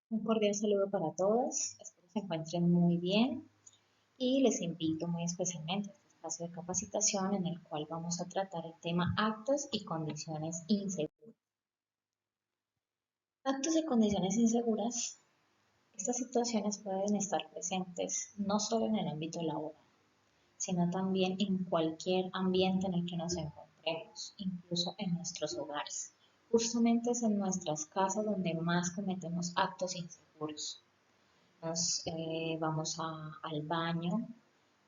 Un cordial saludo para todos, espero se encuentren muy bien y les invito muy especialmente a este espacio de capacitación en el cual vamos a tratar el tema actos y condiciones inseguras. Actos y condiciones inseguras, estas situaciones pueden estar presentes no solo en el ámbito laboral, sino también en cualquier ambiente en el que nos encontremos, incluso en nuestros hogares. Justamente es en nuestras casas donde más cometemos actos inseguros. Vamos al baño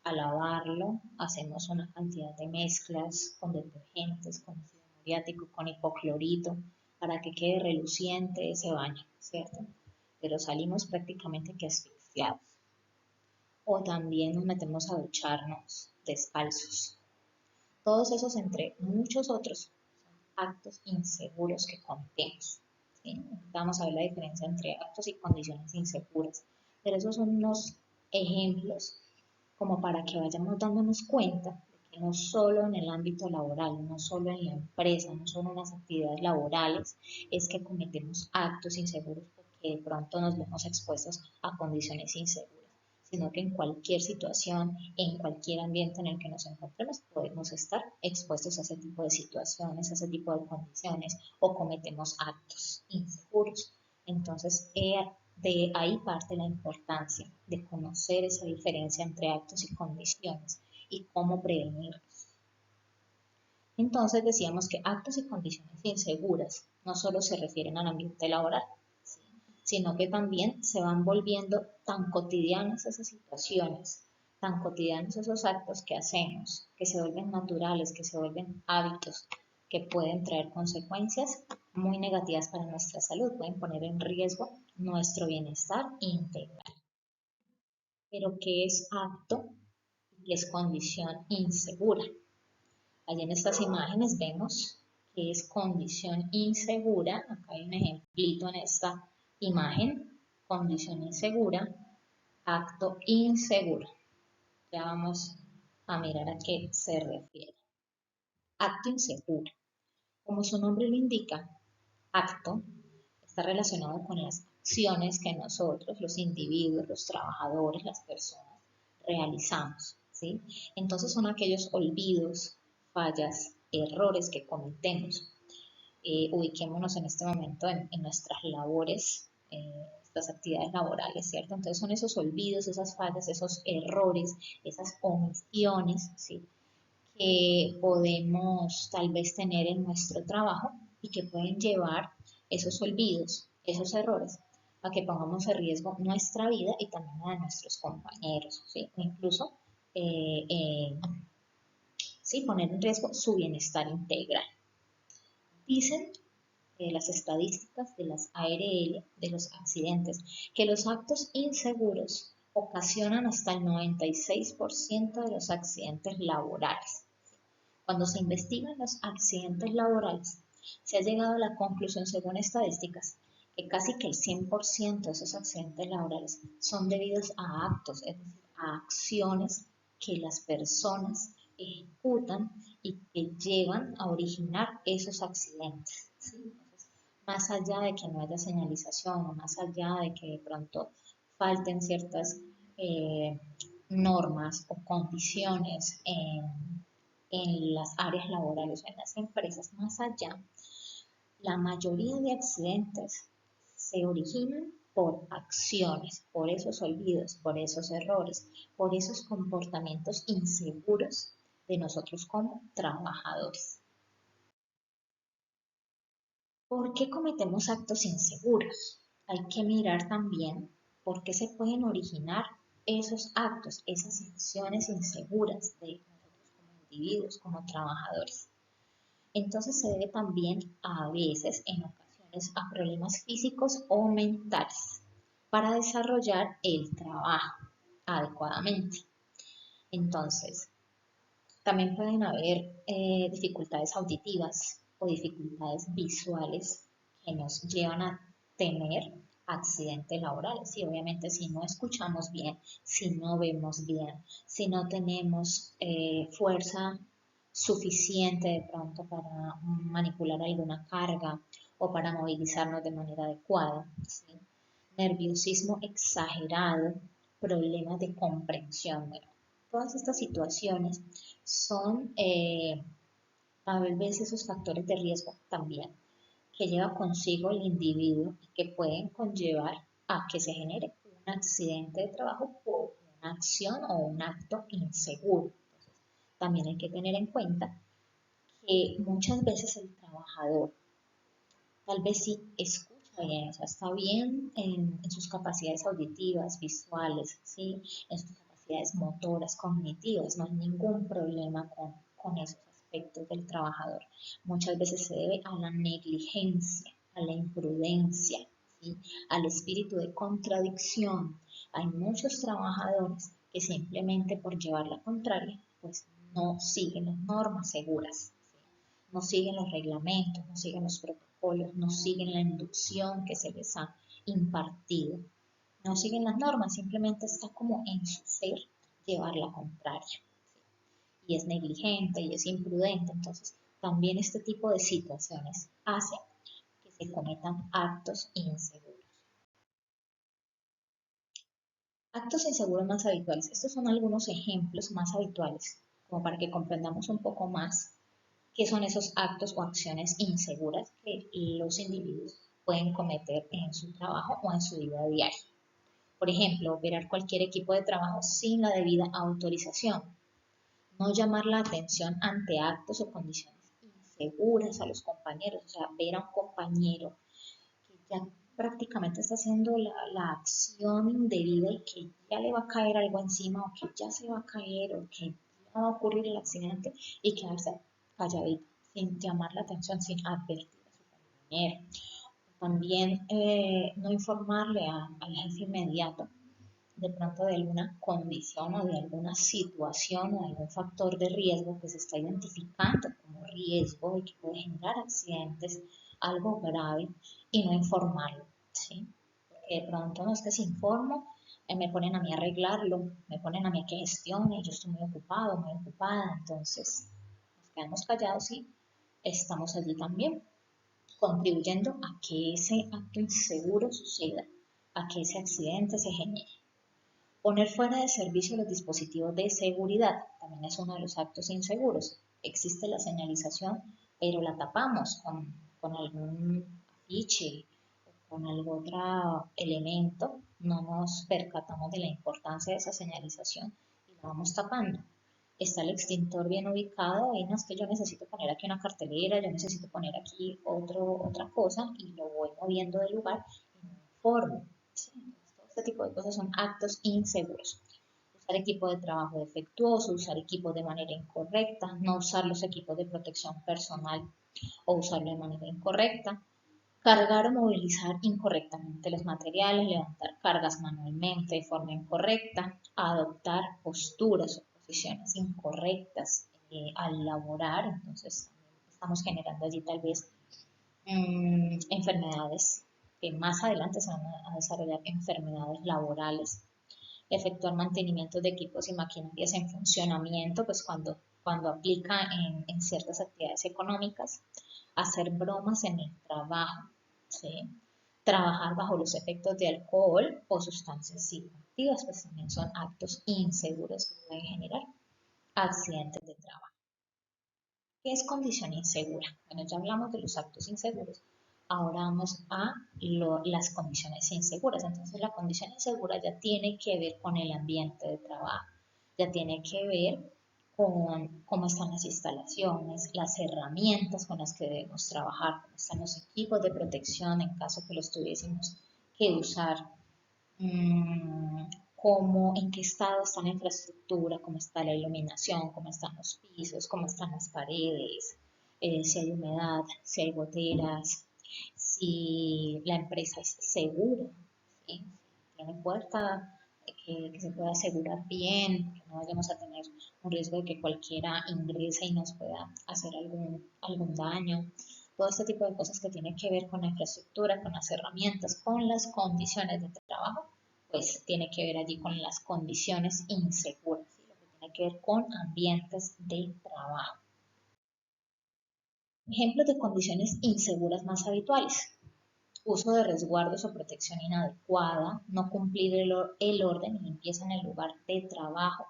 a lavarlo, hacemos una cantidad de mezclas con detergentes, con ácido muriático, con hipoclorito, para que quede reluciente ese baño, ¿cierto? Pero salimos prácticamente que asfixiados. O también nos metemos a ducharnos descalzos. Todos esos, entre muchos otros, son actos inseguros que cometemos. ¿Sí? Vamos a ver la diferencia entre actos y condiciones inseguras. Pero esos son unos ejemplos como para que vayamos dándonos cuenta de que no solo en el ámbito laboral, no solo en la empresa, no solo en las actividades laborales, es que cometemos actos inseguros porque de pronto nos vemos expuestos a condiciones inseguras, sino que en cualquier situación, en cualquier ambiente en el que nos encontremos, podemos estar expuestos a ese tipo de situaciones, a ese tipo de condiciones o cometemos actos inseguros. Entonces, de ahí parte la importancia de conocer esa diferencia entre actos y condiciones y cómo prevenirlos. Entonces decíamos que actos y condiciones inseguras no solo se refieren al ambiente laboral, ¿sí? Sino que también se van volviendo tan cotidianas esas situaciones, tan cotidianos esos actos que hacemos, que se vuelven naturales, que se vuelven hábitos, que pueden traer consecuencias muy negativas para nuestra salud, pueden poner en riesgo nuestro bienestar integral. Pero ¿qué es acto y qué es condición insegura? Allí en estas imágenes vemos que es condición insegura. Acá hay un ejemplito en esta imagen. Condición insegura, acto inseguro. Ya vamos a mirar a qué se refiere. Acto inseguro. Como su nombre lo indica, acto está relacionado con las acciones que nosotros, los individuos, los trabajadores, las personas, realizamos, ¿sí? Entonces son aquellos olvidos, fallas, errores que cometemos. Ubiquémonos en este momento en nuestras labores, estas actividades laborales, ¿cierto? Entonces son esos olvidos, esas fallas, esos errores, esas omisiones, ¿sí? Que podemos tal vez tener en nuestro trabajo y que pueden llevar esos olvidos, esos errores, a que pongamos en riesgo nuestra vida y también la de nuestros compañeros, ¿sí? O incluso sí, poner en riesgo su bienestar integral. Dicen las estadísticas de las ARL, de los accidentes, que los actos inseguros ocasionan hasta el 96% de los accidentes laborales. Cuando se investigan los accidentes laborales, se ha llegado a la conclusión, según estadísticas, que casi que el 100% de esos accidentes laborales son debidos a actos, es decir, a acciones que las personas ejecutan y que llevan a originar esos accidentes. ¿Sí? Entonces, más allá de que no haya señalización o más allá de que de pronto falten ciertas normas o condiciones en las áreas laborales o en las empresas, más allá, la mayoría de accidentes se originan por acciones, por esos olvidos, por esos errores, por esos comportamientos inseguros de nosotros como trabajadores. ¿Por qué cometemos actos inseguros? Hay que mirar también por qué se pueden originar esos actos, esas acciones inseguras de nosotros como individuos, como trabajadores. Entonces se debe también a veces, en ocasiones, a problemas físicos o mentales para desarrollar el trabajo adecuadamente. Entonces, también pueden haber dificultades auditivas o dificultades visuales que nos llevan a tener accidentes laborales. Y obviamente si no escuchamos bien, si no vemos bien, si no tenemos fuerza suficiente de pronto para manipular alguna carga o para movilizarnos de manera adecuada, ¿sí? nerviosismo exagerado, problemas de comprensión. Bueno, todas estas situaciones son a veces esos factores de riesgo también que lleva consigo el individuo y que pueden conllevar a que se genere un accidente de trabajo por una acción o un acto inseguro. También hay que tener en cuenta que muchas veces el trabajador tal vez sí escucha bien, o sea, está bien en sus capacidades auditivas, visuales, ¿sí? En sus capacidades motoras, cognitivas, no hay ningún problema con esos aspectos del trabajador. Muchas veces se debe a la negligencia, a la imprudencia, ¿sí? Al espíritu de contradicción. Hay muchos trabajadores que simplemente por llevar la contraria, pues no siguen las normas seguras, no siguen los reglamentos, no siguen los protocolos, no siguen la inducción que se les ha impartido, no siguen las normas, simplemente está como en su ser llevar la contraria. Y es negligente y es imprudente, entonces también este tipo de situaciones hace que se cometan actos inseguros. Actos inseguros más habituales. Estos son algunos ejemplos más habituales, como para que comprendamos un poco más qué son esos actos o acciones inseguras que los individuos pueden cometer en su trabajo o en su vida diaria. Por ejemplo, operar cualquier equipo de trabajo sin la debida autorización, no llamar la atención ante actos o condiciones inseguras a los compañeros, o sea, ver a un compañero que ya prácticamente está haciendo la acción indebida y que ya le va a caer algo encima o que ya se va a caer o que ya va a ocurrir el accidente y quedarse calladito, sin llamar la atención, sin advertir a su compañero. También no informarle al jefe inmediato de pronto de alguna condición o de alguna situación o de algún factor de riesgo que se está identificando como riesgo y que puede generar accidentes, algo grave, y no informarlo, ¿sí? Porque de pronto no es que si informo, me ponen a mí a arreglarlo, me ponen a mí a que gestione, y yo estoy muy ocupado, muy ocupada, entonces nos quedamos callados y estamos allí también contribuyendo a que ese acto inseguro suceda, a que ese accidente se genere. Poner fuera de servicio los dispositivos de seguridad también es uno de los actos inseguros. Existe la señalización, pero la tapamos con algún afiche o con algún otro elemento. No nos percatamos de la importancia de esa señalización y la vamos tapando. Está el extintor bien ubicado y no es que yo necesito poner aquí una cartelera, yo necesito poner aquí otra cosa y lo voy moviendo de lugar y no informo. ¿Sí? Este tipo de cosas son actos inseguros. Usar equipo de trabajo defectuoso, usar equipos de manera incorrecta, no usar los equipos de protección personal o usarlo de manera incorrecta, cargar o movilizar incorrectamente los materiales, levantar cargas manualmente de forma incorrecta, adoptar posturas o posiciones incorrectas al laborar, entonces estamos generando allí tal vez enfermedades que más adelante se van a desarrollar enfermedades laborales, efectuar mantenimiento de equipos y maquinarias en funcionamiento, pues cuando aplica en ciertas actividades económicas, hacer bromas en el trabajo, ¿sí? Trabajar bajo los efectos de alcohol o sustancias psicoactivas, pues también son actos inseguros que pueden generar accidentes de trabajo. ¿Qué es condición insegura? Bueno, ya hablamos de los actos inseguros. Ahora vamos a las condiciones inseguras. Entonces, la condición insegura ya tiene que ver con el ambiente de trabajo, ya tiene que ver con cómo están las instalaciones, las herramientas con las que debemos trabajar, cómo están los equipos de protección en caso que los tuviésemos que usar, cómo, en qué estado está la infraestructura, cómo está la iluminación, cómo están los pisos, cómo están las paredes, si hay humedad, si hay goteras, si la empresa es segura, ¿sí? Si tiene puerta que se pueda asegurar bien, que no vayamos a tener un riesgo de que cualquiera ingrese y nos pueda hacer algún daño. Todo este tipo de cosas que tienen que ver con la infraestructura, con las herramientas, con las condiciones de trabajo, pues tiene que ver allí con las condiciones inseguras, ¿sí? Lo que tiene que ver con ambientes de trabajo. Ejemplos de condiciones inseguras más habituales. uso de resguardos o protección inadecuada, no cumplir el orden y limpieza en el lugar de trabajo,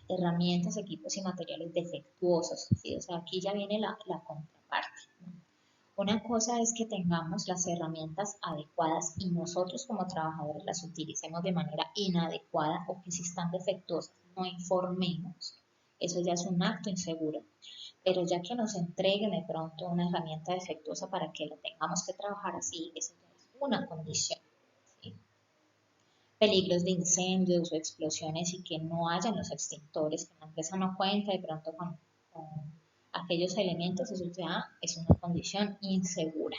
herramientas, equipos y materiales defectuosos. ¿Sí? O sea, aquí ya viene la contraparte, ¿no? Una cosa es que tengamos las herramientas adecuadas y nosotros como trabajadores las utilicemos de manera inadecuada o que si están defectuosas no informemos. Eso ya es un acto inseguro. Pero ya que nos entreguen de pronto una herramienta defectuosa para que la tengamos que trabajar así, eso ya es una condición. ¿Sí? Peligros de incendios o explosiones y que no hayan los extintores, que la empresa no cuenta de pronto con aquellos elementos, eso ya es una condición insegura.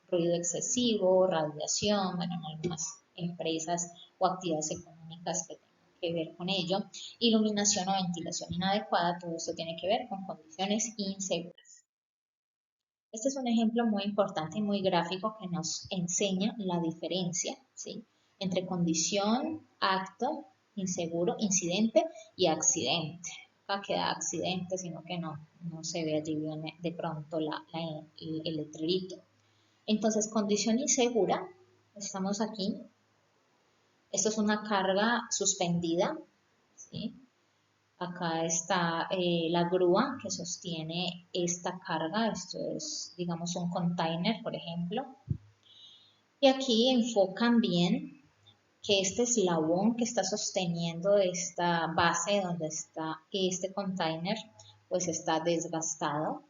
Ruido excesivo, radiación, bueno, en algunas empresas o actividades económicas que tengan que ver con ello, iluminación o ventilación inadecuada, todo esto tiene que ver con condiciones inseguras. Este es un ejemplo muy importante y muy gráfico que nos enseña la diferencia, ¿sí?, entre condición, acto, inseguro, incidente y accidente. Acá queda accidente, sino que no se ve allí bien de pronto el letrerito. Entonces, condición insegura, estamos aquí. Esto es una carga suspendida, ¿sí? Acá está la grúa que sostiene esta carga. Esto es, digamos, un container, por ejemplo. Y aquí enfocan bien que este eslabón que está sosteniendo esta base donde está este container, pues está desgastado,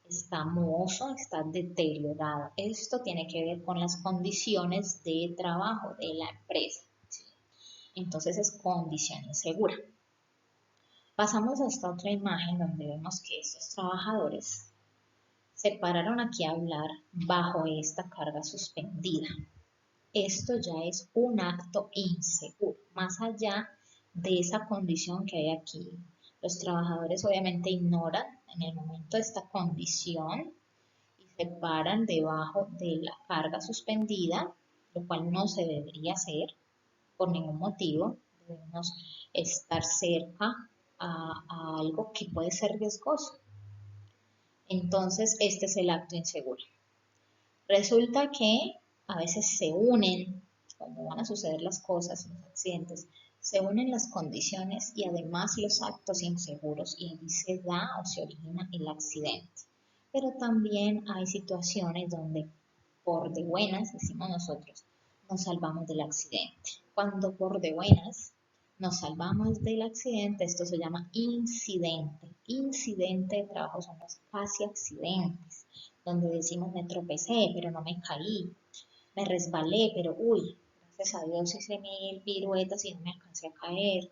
está mohoso, está deteriorado. Esto tiene que ver con las condiciones de trabajo de la empresa, ¿sí? Entonces es condición insegura. Pasamos a esta otra imagen donde vemos que estos trabajadores se pararon aquí a hablar bajo esta carga suspendida. Esto ya es un acto inseguro, más allá de esa condición que hay aquí. Los trabajadores obviamente ignoran en el momento de esta condición y se paran debajo de la carga suspendida, lo cual no se debería hacer por ningún motivo. Debemos estar cerca a algo que puede ser riesgoso. Entonces, este es el acto inseguro. Resulta que a veces se unen, cuando van a suceder las cosas, los accidentes, se unen las condiciones y además los actos inseguros y allí se da o se origina el accidente. Pero también hay situaciones donde por de buenas, decimos nosotros, nos salvamos del accidente. Cuando por de buenas nos salvamos del accidente, esto se llama incidente. Incidente de trabajo son los casi accidentes, donde decimos me tropecé, pero no me caí, me resbalé, pero uy, gracias a Dios hice mil piruetas y no me alcancé a caer.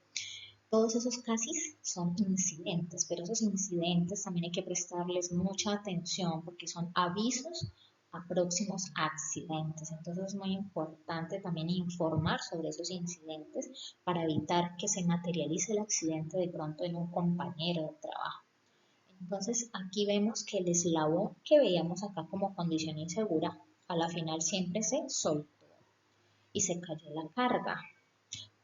Todos esos casi son incidentes, pero esos incidentes también hay que prestarles mucha atención porque son avisos a próximos accidentes. Entonces es muy importante también informar sobre esos incidentes para evitar que se materialice el accidente de pronto en un compañero de trabajo. Entonces aquí vemos que el eslabón que veíamos acá como condición insegura, a la final siempre se soltó y se cayó la carga.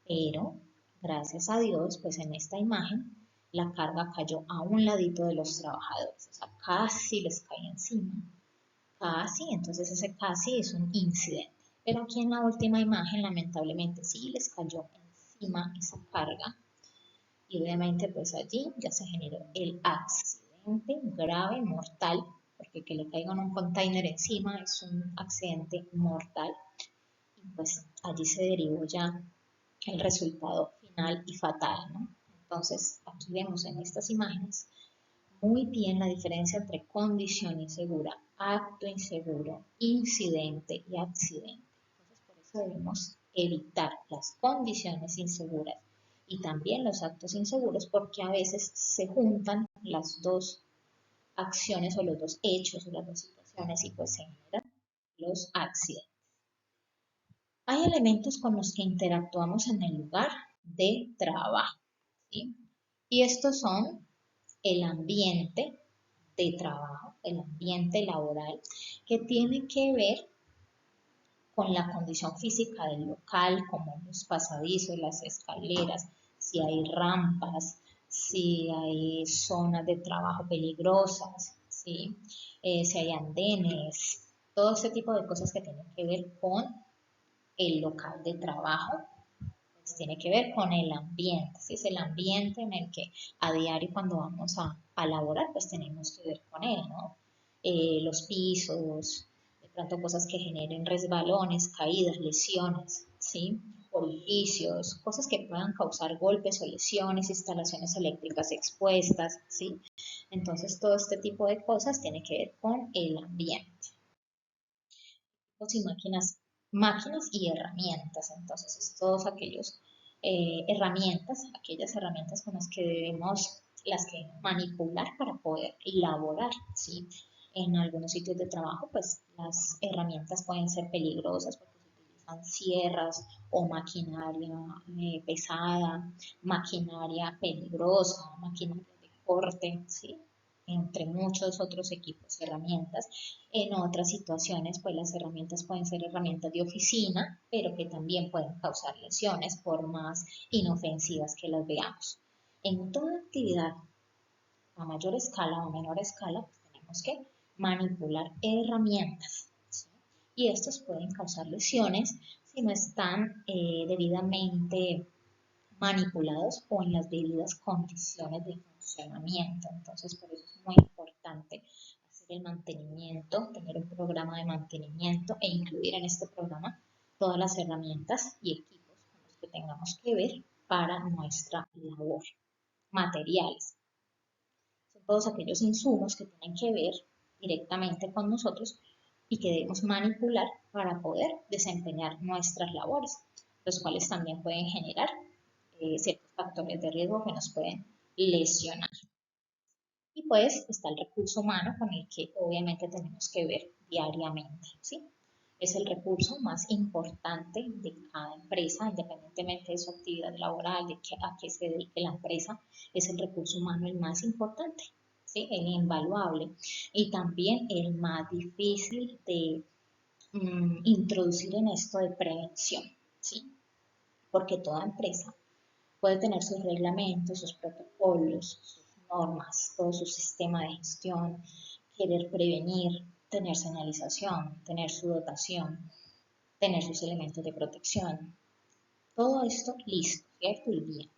Pero, gracias a Dios, pues en esta imagen la carga cayó a un ladito de los trabajadores, o sea, casi les cae encima. Casi, entonces ese casi es un incidente. Pero aquí en la última imagen, lamentablemente, sí les cayó encima esa carga y obviamente pues allí ya se generó el accidente grave, mortal, porque que le caigan un container encima es un accidente mortal y pues allí se derivó ya el resultado final y fatal, ¿no? Entonces aquí vemos en estas imágenes muy bien la diferencia entre condición insegura, acto inseguro, incidente y accidente. Entonces por eso debemos evitar las condiciones inseguras y también los actos inseguros porque a veces se juntan las dos acciones o los dos hechos o las dos situaciones y pues se generan los accidentes. Hay elementos con los que interactuamos en el lugar de trabajo, ¿sí? Y estos son el ambiente de trabajo, el ambiente laboral, que tiene que ver con la condición física del local, como los pasadizos, las escaleras, si hay rampas, si hay zonas de trabajo peligrosas, ¿sí? Si hay andenes, Todo este tipo de cosas que tienen que ver con el local de trabajo, pues tiene que ver con el ambiente, ¿sí? Es el ambiente en el que a diario cuando vamos a laborar, pues tenemos que ver con él, ¿no? Los pisos, de pronto cosas que generen resbalones, caídas, lesiones, ¿sí? Orificios, cosas que puedan causar golpes o lesiones, instalaciones eléctricas expuestas, ¿sí? Entonces todo este tipo de cosas tiene que ver con el ambiente y máquinas y herramientas. Entonces, es todos aquellos aquellas herramientas con las que debemos, las que manipular para poder elaborar, ¿sí? En algunos sitios de trabajo, pues las herramientas pueden ser peligrosas porque se utilizan sierras o maquinaria pesada, maquinaria peligrosa, maquinaria de corte, ¿sí? Entre muchos otros equipos y herramientas. En otras situaciones, pues las herramientas pueden ser herramientas de oficina, pero que también pueden causar lesiones por más inofensivas que las veamos. En toda actividad, a mayor escala o menor escala, pues tenemos que manipular herramientas, ¿sí? Y estos pueden causar lesiones si no están debidamente manipulados o en las debidas condiciones de funcionamiento. Entonces, por eso es muy importante hacer el mantenimiento, tener un programa de mantenimiento e incluir en este programa todas las herramientas y equipos con los que tengamos que ver para nuestra labor. Materiales. Son todos aquellos insumos que tienen que ver directamente con nosotros y que debemos manipular para poder desempeñar nuestras labores, los cuales también pueden generar ciertos factores de riesgo que nos pueden lesionar. Y pues está el recurso humano con el que obviamente tenemos que ver diariamente, ¿sí? Es el recurso más importante de cada empresa, independientemente de su actividad laboral, a qué se dedique la empresa, es el recurso humano el más importante, ¿sí? El invaluable y también el más difícil de introducir en esto de prevención, ¿sí? Porque toda empresa puede tener sus reglamentos, sus protocolos, sus normas, todo su sistema de gestión, querer prevenir, tener señalización, tener su dotación, tener sus elementos de protección. Todo esto listo, ¿cierto? Y bien.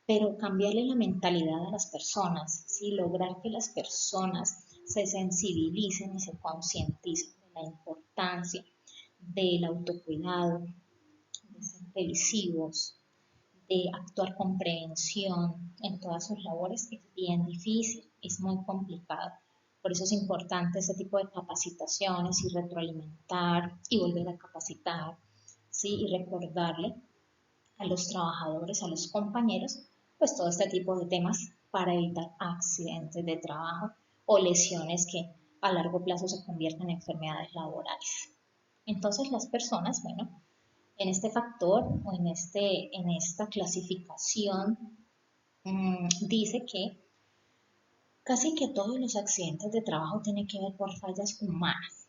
Pero cambiarle la mentalidad a las personas, ¿sí? Lograr que las personas se sensibilicen y se concienticen de la importancia del autocuidado, de ser previsivos, de actuar con prevención en todas sus labores es bien difícil, es muy complicado. Por eso es importante ese tipo de capacitaciones y retroalimentar y volver a capacitar, ¿sí? Y recordarle a los trabajadores, a los compañeros, pues todo este tipo de temas para evitar accidentes de trabajo o lesiones que a largo plazo se convierten en enfermedades laborales. Entonces las personas, bueno, en este factor o en esta clasificación dice que casi que todos los accidentes de trabajo tienen que ver por fallas humanas.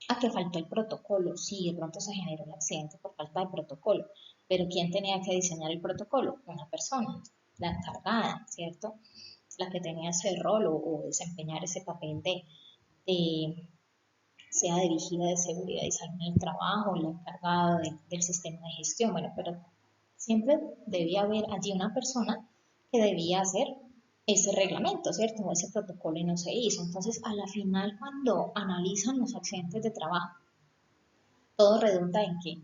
¿A que faltó el protocolo? Sí, de pronto se generó el accidente por falta de protocolo, pero ¿quién tenía que diseñar el protocolo? Una persona, la encargada, ¿cierto? La que tenía ese rol o desempeñar ese papel de sea dirigida de seguridad y salud en el trabajo, la encargada del sistema de gestión, bueno, pero siempre debía haber allí una persona que debía hacer ese reglamento, ¿cierto? O ese protocolo y no se hizo. Entonces, a la final, cuando analizan los accidentes de trabajo, todo redunda en que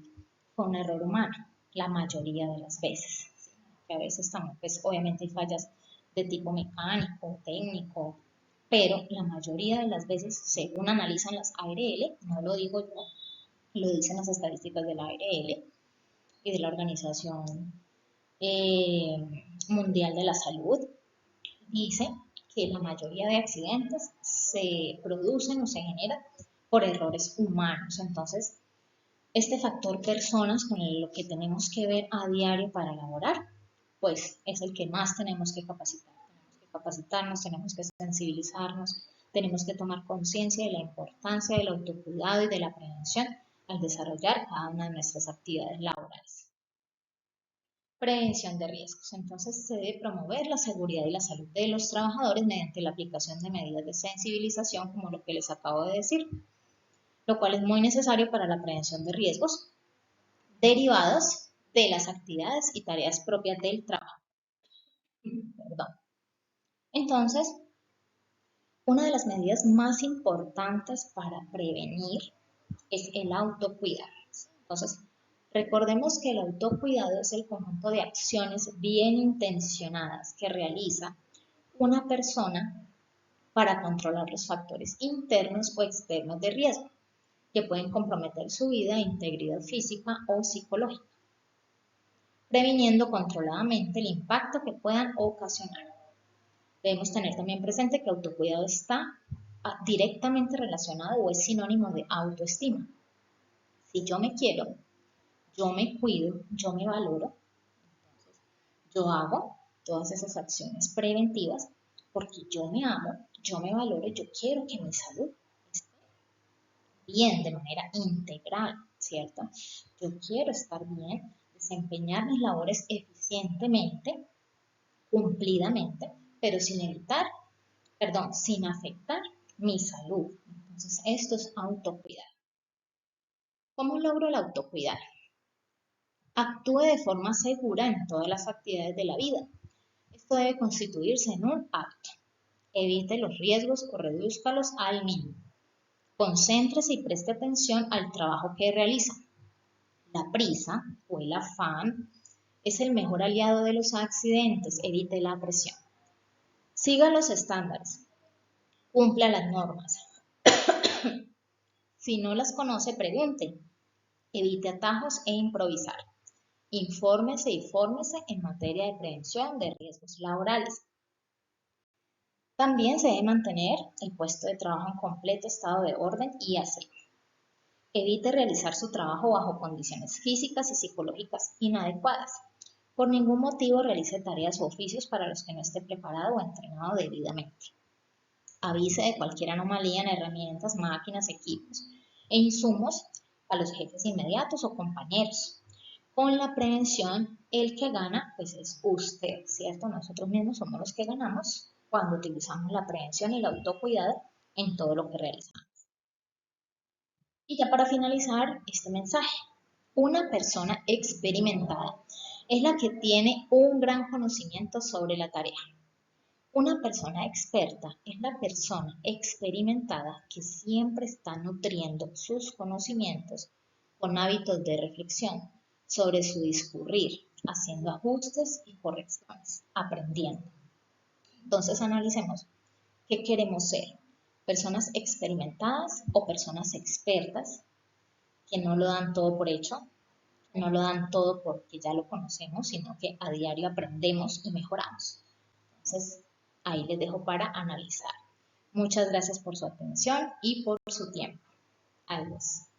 fue un error humano, la mayoría de las veces. ¿Sí? Que a veces también, pues obviamente hay fallas de tipo mecánico, técnico, pero la mayoría de las veces, según analizan las ARL, no lo digo yo, lo dicen las estadísticas de la ARL y de la Organización eh, Mundial de la Salud, dice que la mayoría de accidentes se producen o se generan por errores humanos. Entonces, este factor personas con lo que tenemos que ver a diario para elaborar, pues es el que más tenemos que capacitar. Tenemos que capacitarnos, tenemos que sensibilizarnos, tenemos que tomar conciencia de la importancia del autocuidado y de la prevención al desarrollar cada una de nuestras actividades laborales. Prevención de riesgos. Entonces se debe promover la seguridad y la salud de los trabajadores mediante la aplicación de medidas de sensibilización como lo que les acabo de decir, lo cual es muy necesario para la prevención de riesgos derivados de las actividades y tareas propias del trabajo. Perdón. Entonces, una de las medidas más importantes para prevenir es el autocuidado. Entonces, recordemos que el autocuidado es el conjunto de acciones bien intencionadas que realiza una persona para controlar los factores internos o externos de riesgo que pueden comprometer su vida e integridad física o psicológica, previniendo controladamente el impacto que puedan ocasionar. Debemos tener también presente que autocuidado está directamente relacionado o es sinónimo de autoestima. Si yo me quiero, yo me cuido, yo me valoro, entonces yo hago todas esas acciones preventivas porque yo me amo, yo me valoro, yo quiero que mi salud esté bien de manera integral, ¿cierto? Yo quiero estar bien, desempeñar mis labores eficientemente, cumplidamente, pero sin afectar mi salud. Entonces, esto es autocuidar. ¿Cómo logro el autocuidar? Actúe de forma segura en todas las actividades de la vida. Esto debe constituirse en un hábito. Evite los riesgos o redúzcalos al mínimo. Concéntrese y preste atención al trabajo que realiza. La prisa o el afán es el mejor aliado de los accidentes. Evite la presión. Siga los estándares. Cumpla las normas. Si no las conoce, pregunte. Evite atajos e improvisar. Infórmese y fórmese en materia de prevención de riesgos laborales. También se debe mantener el puesto de trabajo en completo estado de orden y aseo. Evite realizar su trabajo bajo condiciones físicas y psicológicas inadecuadas. Por ningún motivo realice tareas o oficios para los que no esté preparado o entrenado debidamente. Avise de cualquier anomalía en herramientas, máquinas, equipos e insumos a los jefes inmediatos o compañeros. Con la prevención, el que gana pues es usted, ¿cierto? Nosotros mismos somos los que ganamos cuando utilizamos la prevención y el autocuidado en todo lo que realizamos. Y ya para finalizar este mensaje, una persona experimentada es la que tiene un gran conocimiento sobre la tarea. Una persona experta es la persona experimentada que siempre está nutriendo sus conocimientos con hábitos de reflexión sobre su discurrir, haciendo ajustes y correcciones, aprendiendo. Entonces analicemos qué queremos ser, personas experimentadas o personas expertas que no lo dan todo por hecho, que no lo dan todo porque ya lo conocemos, sino que a diario aprendemos y mejoramos. Entonces, ahí les dejo para analizar. Muchas gracias por su atención y por su tiempo. Adiós.